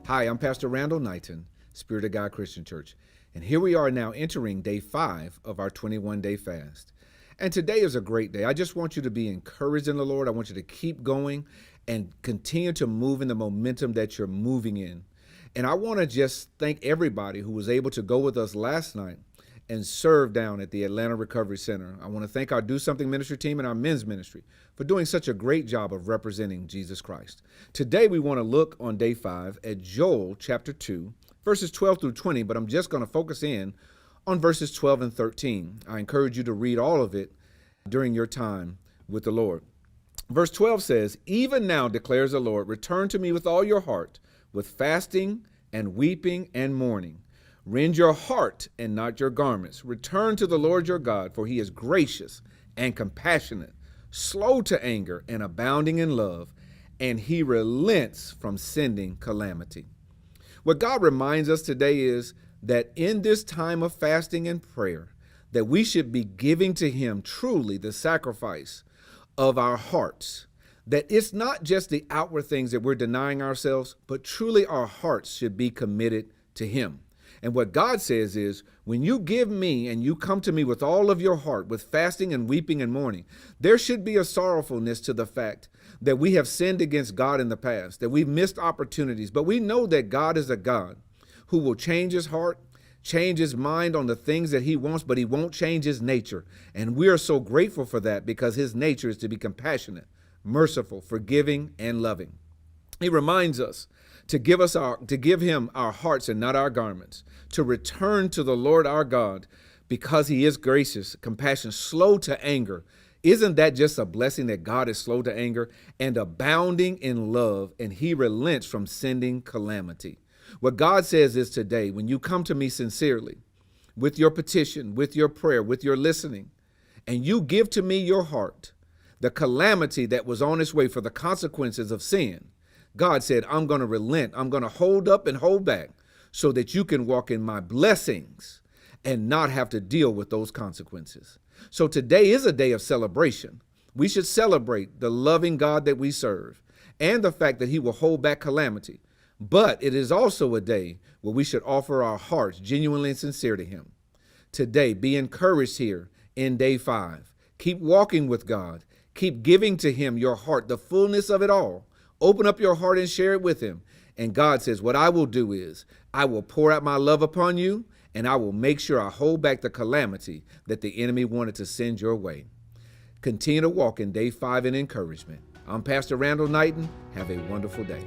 Hi, I'm Pastor Randall Knighton, Spirit of God Christian Church, and here we are now entering day 5 of our 21-day fast. And today is a great day. I just want you to be encouraged in the Lord. I want you to keep going and continue to move in the momentum that you're moving in. And I want to just thank everybody who was able to go with us last night and serve down at the Atlanta Recovery Center. I want to thank our Do Something ministry team and our men's ministry for doing such a great job of representing Jesus Christ. Today we want to look on day 5 at Joel chapter 2, verses 12 through 20, but I'm just going to focus in on verses 12 and 13. I encourage you to read all of it during your time with the Lord. Verse 12 says, "Even now declares the Lord, return to me with all your heart, with fasting and weeping and mourning. Rend your heart and not your garments. Return to the Lord your God, for he is gracious and compassionate, slow to anger and abounding in love, and he relents from sending calamity." What God reminds us today is that in this time of fasting and prayer, that we should be giving to him truly the sacrifice of our hearts. That it's not just the outward things that we're denying ourselves, but truly our hearts should be committed to him. And what God says is, when you give me and you come to me with all of your heart, with fasting and weeping and mourning, there should be a sorrowfulness to the fact that we have sinned against God in the past, that we've missed opportunities. But we know that God is a God who will change his heart, change his mind on the things that he wants, but he won't change his nature. And we are so grateful for that, because his nature is to be compassionate, merciful, forgiving, and loving. He reminds us to give him our hearts and not our garments, to return to the Lord our God, because he is gracious, compassionate, slow to anger. Isn't that just a blessing that God is slow to anger and abounding in love, and he relents from sending calamity? What God says is today, when you come to me sincerely with your petition, with your prayer, with your listening, and you give to me your heart, the calamity that was on its way for the consequences of sin, God said, I'm going to relent. I'm going to hold up and hold back so that you can walk in my blessings and not have to deal with those consequences. So today is a day of celebration. We should celebrate the loving God that we serve and the fact that he will hold back calamity. But it is also a day where we should offer our hearts genuinely and sincere to him. Today, be encouraged here in day 5. Keep walking with God. Keep giving to him your heart, the fullness of it all. Open up your heart and share it with him. And God says, what I will do is I will pour out my love upon you, and I will make sure I hold back the calamity that the enemy wanted to send your way. Continue to walk in day 5 in encouragement. I'm Pastor Randall Knighton. Have a wonderful day.